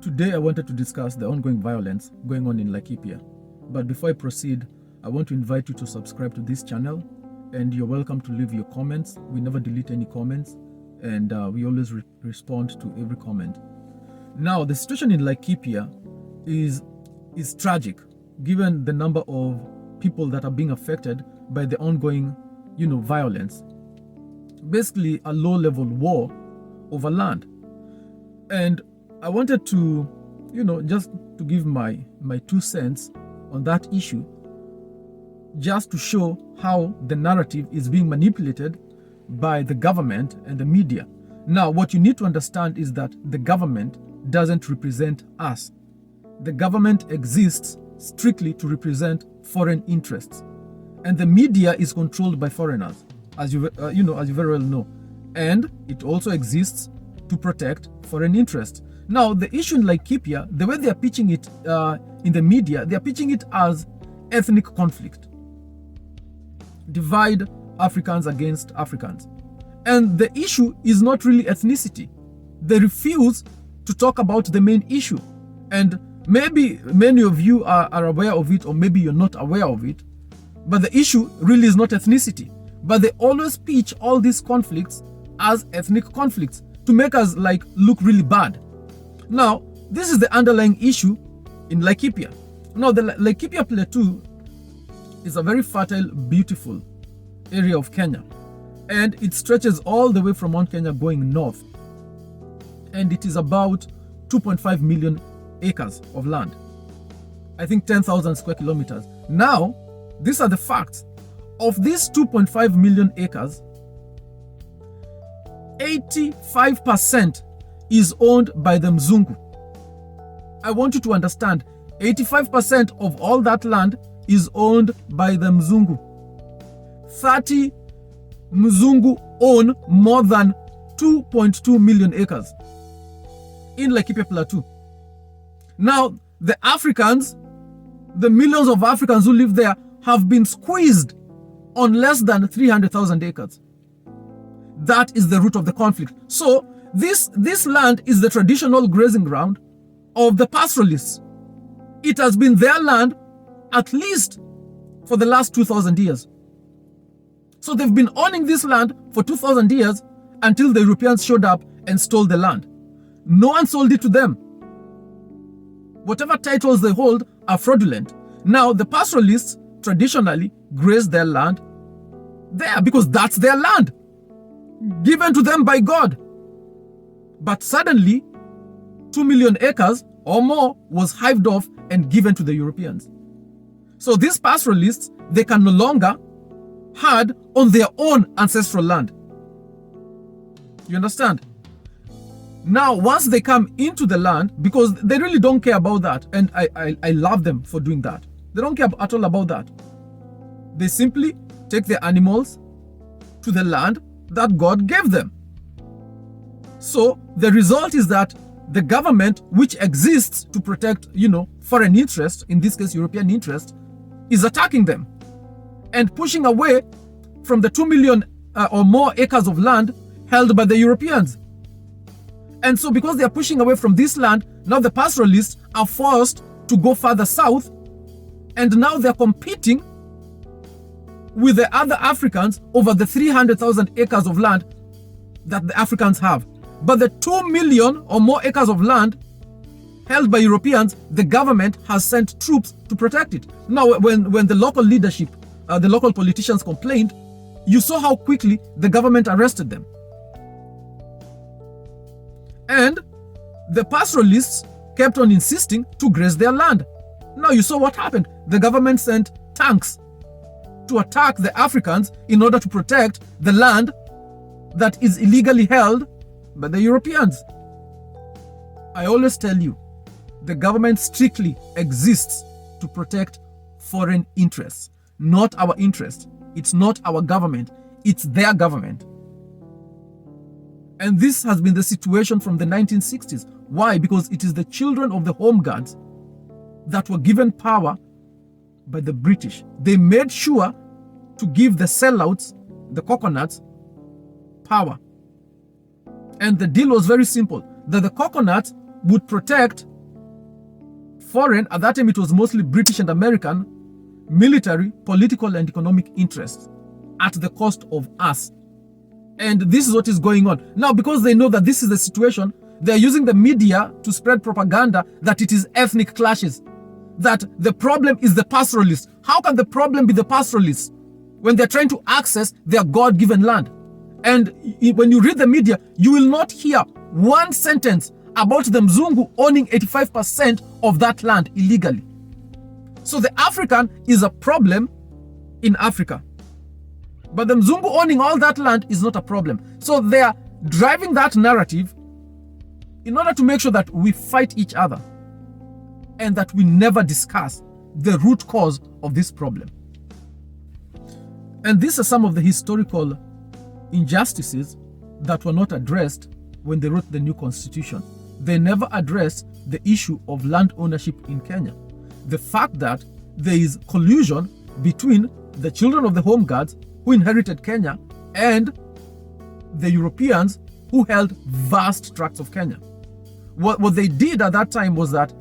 Today I wanted to discuss the ongoing violence going on in Laikipia. But before I proceed, I want to invite you to subscribe to this channel, and you're welcome to leave your comments. We never delete any comments, and we always respond to every comment. Now, the situation in Laikipia is tragic, given the number of people that are being affected by the ongoing, violence. Basically, a low-level war over land. And I wanted to, just to give my 2 cents on that issue, just to show how the narrative is being manipulated by the government and the media. Now, what you need to understand is that the government doesn't represent us. The government exists strictly to represent foreign interests, and the media is controlled by foreigners, as you very well know, and it also exists to protect foreign interests. Now, the issue in Laikipia, the way they are pitching it in the media, they are pitching it as ethnic conflict. Divide Africans against Africans. And the issue is not really ethnicity. They refuse to talk about the main issue. And maybe many of you are aware of it, or maybe you're not aware of it. But the issue really is not ethnicity. But they always pitch all these conflicts as ethnic conflicts to make us look really bad. Now, this is the underlying issue in Laikipia. Now, the Laikipia Plateau is a very fertile, beautiful area of Kenya. And it stretches all the way from Mount Kenya going north. And it is about 2.5 million acres of land. I think 10,000 square kilometers. Now, these are the facts. Of these 2.5 million acres, 85% is owned by the Mzungu. I want you to understand, 85% of all that land is owned by the Mzungu. 30 Mzungu own more than 2.2 million acres in Laikipia Plateau. Now, the Africans, the millions of Africans who live there, have been squeezed on less than 300,000 acres. That is the root of the conflict. So, this land is the traditional grazing ground of the pastoralists. It has been their land at least for the last 2,000 years. So they've been owning this land for 2,000 years until the Europeans showed up and stole the land. No one sold it to them. Whatever titles they hold are fraudulent. Now, the pastoralists traditionally graze their land there because that's their land, given to them by God. But suddenly, 2 million acres or more was hived off and given to the Europeans. So these pastoralists, they can no longer herd on their own ancestral land. You understand? Now, once they come into the land, because they really don't care about that, and I love them for doing that. They don't care at all about that. They simply take their animals to the land that God gave them. So the result is that the government, which exists to protect, foreign interests, in this case European interests, is attacking them and pushing away from the 2 million or more acres of land held by the Europeans. And so because they are pushing away from this land, now the pastoralists are forced to go further south, and now they're competing with the other Africans over the 300,000 acres of land that the Africans have. But the 2 million or more acres of land held by Europeans, the government has sent troops to protect it. Now, when the local leadership, the local politicians complained, you saw how quickly the government arrested them. And the pastoralists kept on insisting to graze their land. Now you saw what happened. The government sent tanks to attack the Africans in order to protect the land that is illegally held by the Europeans. I always tell you, the government strictly exists to protect foreign interests, not our interests. It's not our government, it's their government. And this has been the situation from the 1960s. Why? Because it is the children of the home guards that were given power by the British. They made sure to give the sellouts, the coconuts, power. And the deal was very simple, that the coconuts would protect foreign, at that time it was mostly British and American, military, political, and economic interests at the cost of us. And this is what is going on. Now, because they know that this is the situation, they're using the media to spread propaganda that it is ethnic clashes, that the problem is the pastoralists. How can the problem be the pastoralists when they're trying to access their God-given land? And when you read the media, you will not hear one sentence about the Mzungu owning 85% of that land illegally. So the African is a problem in Africa. But the Mzungu owning all that land is not a problem. So they are driving that narrative in order to make sure that we fight each other and that we never discuss the root cause of this problem. And these are some of the historical injustices that were not addressed when they wrote the new constitution. They never addressed the issue of land ownership in Kenya. The fact that there is collusion between the children of the home guards who inherited Kenya and the Europeans who held vast tracts of Kenya. What they did at that time was that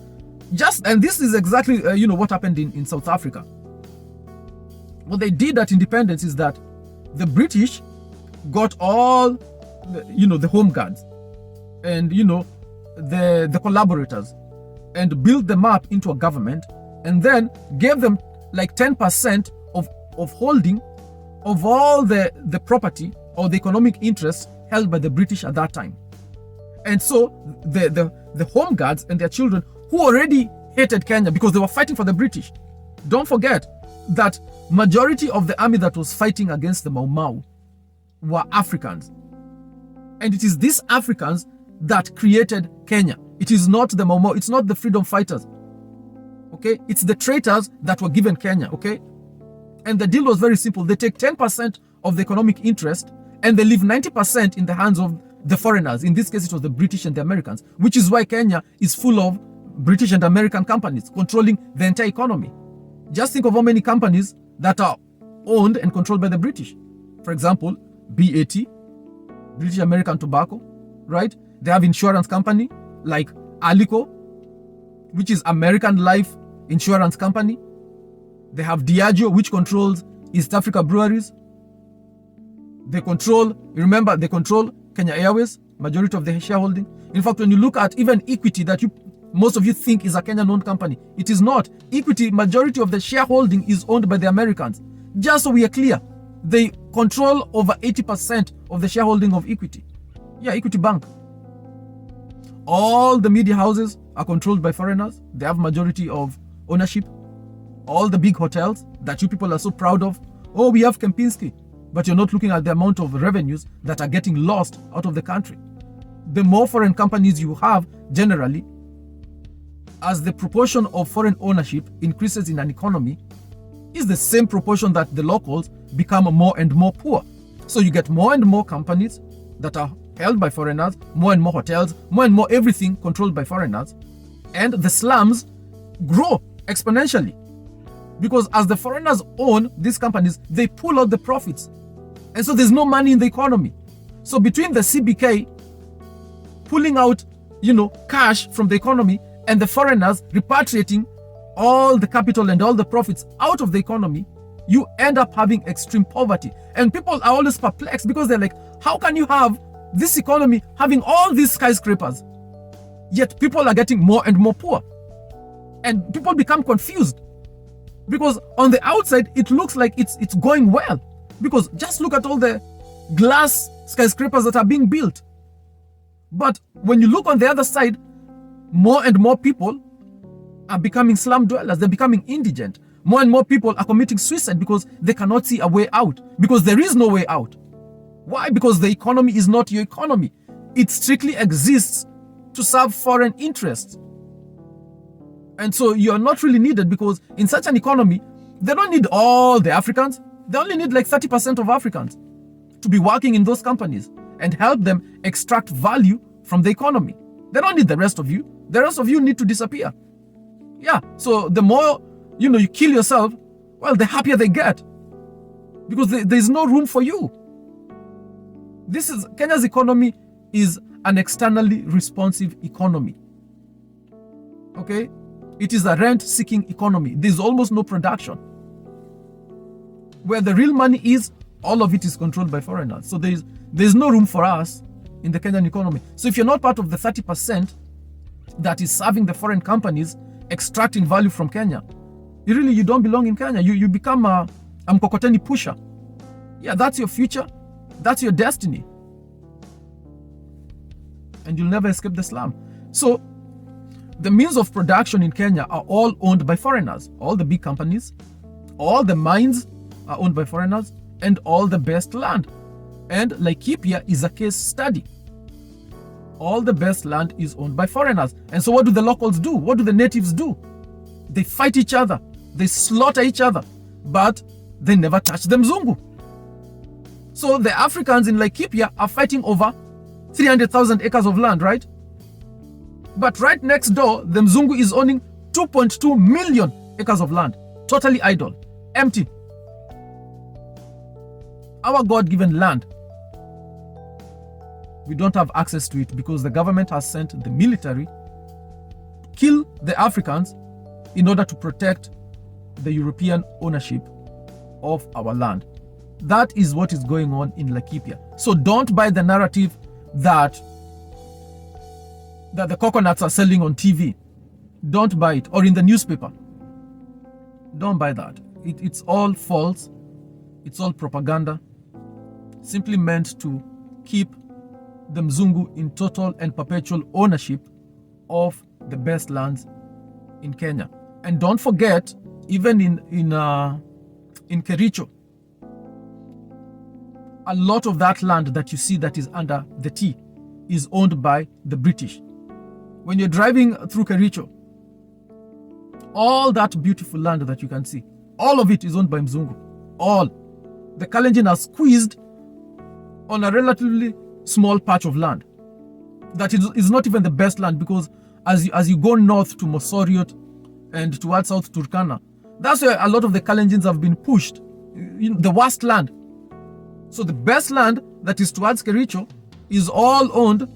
and this is exactly what happened in South Africa. What they did at independence is that the British got all the home guards and the collaborators and built them up into a government, and then gave them like 10% of holding of all the property or the economic interests held by the British at that time. And so the home guards and their children, who already hated Kenya because they were fighting for the British. Don't forget that majority of the army that was fighting against the Mau Mau were Africans. And it is these Africans that created Kenya. It is not the Mau Mau, it's not the freedom fighters. Okay? It's the traitors that were given Kenya, okay? And the deal was very simple. They take 10% of the economic interest and they leave 90% in the hands of the foreigners. In this case, it was the British and the Americans, which is why Kenya is full of British and American companies controlling the entire economy. Just think of how many companies that are owned and controlled by the British. For example, BAT, British American Tobacco, right? They have insurance company like Alico, which is American Life Insurance Company. They have Diageo, which controls East Africa breweries. They control Kenya Airways, majority of the shareholding. In fact, when you look at even Equity, that most of you think is a Kenyan-owned company, it is not. Equity, majority of the shareholding is owned by the Americans. Just so we are clear, they control over 80% of the shareholding of Equity. Yeah, Equity Bank. All the media houses are controlled by foreigners. They have majority of ownership. All the big hotels that you people are so proud of. Oh, we have Kempinski. But you're not looking at the amount of revenues that are getting lost out of the country. The more foreign companies you have, generally, as the proportion of foreign ownership increases in an economy, is the same proportion that the locals become more and more poor. So you get more and more companies that are held by foreigners, more and more hotels, more and more everything controlled by foreigners, and the slums grow exponentially. Because as the foreigners own these companies, they pull out the profits. And so there's no money in the economy. So between the CBK pulling out, cash from the economy and the foreigners repatriating all the capital and all the profits out of the economy, you end up having extreme poverty. And people are always perplexed because they're like, how can you have this economy having all these skyscrapers, yet people are getting more and more poor? And people become confused. Because on the outside, it looks like it's going well. Because just look at all the glass skyscrapers that are being built. But when you look on the other side, more and more people are becoming slum dwellers. They're becoming indigent. More and more people are committing suicide because they cannot see a way out. Because there is no way out. Why? Because the economy is not your economy. It strictly exists to serve foreign interests. And so you are not really needed, because in such an economy, they don't need all the Africans. They only need like 30% of Africans to be working in those companies and help them extract value from the economy. They don't need the rest of you. The rest of you need to disappear. Yeah, so the more, you kill yourself, well, the happier they get. Because there's no room for you. Kenya's economy is an externally responsive economy. Okay? It is a rent-seeking economy. There's almost no production. Where the real money is, all of it is controlled by foreigners. So there's no room for us in the Kenyan economy. So if you're not part of the 30% that is serving the foreign companies, extracting value from Kenya, you don't belong in Kenya. You become a mkokoteni pusher. Yeah, that's your future. That's your destiny. And you'll never escape the slum. So the means of production in Kenya are all owned by foreigners. All the big companies, all the mines are owned by foreigners, and all the best land. And Laikipia is a case study. All the best land is owned by foreigners. And so what do the locals do? What do the natives do? They fight each other. They slaughter each other. But they never touch the Mzungu. So the Africans in Laikipia are fighting over 300,000 acres of land, right? But right next door, the Mzungu is owning 2.2 million acres of land. Totally idle. Empty. Our God-given land, we don't have access to it because the government has sent the military to kill the Africans in order to protect the European ownership of our land. That is what is going on in Laikipia. So don't buy the narrative that the coconuts are selling on TV. Don't buy it. Or in the newspaper. Don't buy that. It's all false. It's all propaganda. Simply meant to keep the Mzungu in total and perpetual ownership of the best lands in Kenya. And don't forget, even in Kericho, a lot of that land that you see that is under the T is owned by the British. When you're driving through Kericho, all that beautiful land that you can see, all of it is owned by Mzungu. All. The Kalenjin are squeezed on a relatively small patch of land. That is not even the best land, because as you go north to Mosoriot and towards South Turkana, that's where a lot of the Kalenjins have been pushed. The worst land. So the best land that is towards Kericho is all owned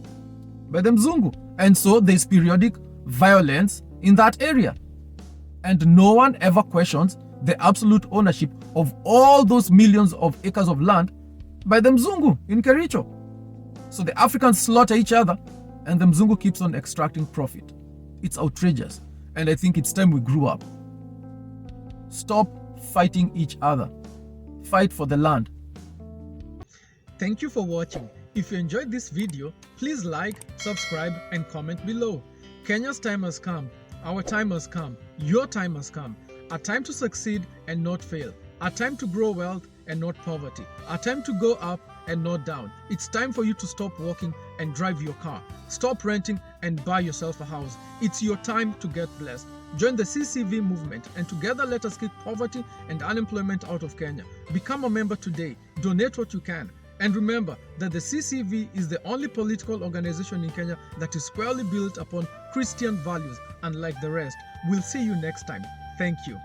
by the Mzungu. And so there's periodic violence in that area. And no one ever questions the absolute ownership of all those millions of acres of land by the Mzungu in Kericho. So the Africans slaughter each other and the Mzungu keeps on extracting profit. It's outrageous. And I think it's time we grew up. Stop fighting each other. Fight for the land. Thank you for watching. If you enjoyed this video, please like, subscribe, and comment below. Kenya's time has come. Our time has come. Your time has come. A time to succeed and not fail. A time to grow wealth and not poverty. A time to go up and not down. It's time for you to stop walking and drive your car. Stop renting and buy yourself a house. It's your time to get blessed. Join the CCV movement, and together let us keep poverty and unemployment out of Kenya. Become a member today. Donate what you can. And remember that the CCV is the only political organization in Kenya that is squarely built upon Christian values, unlike the rest. We'll see you next time. Thank you.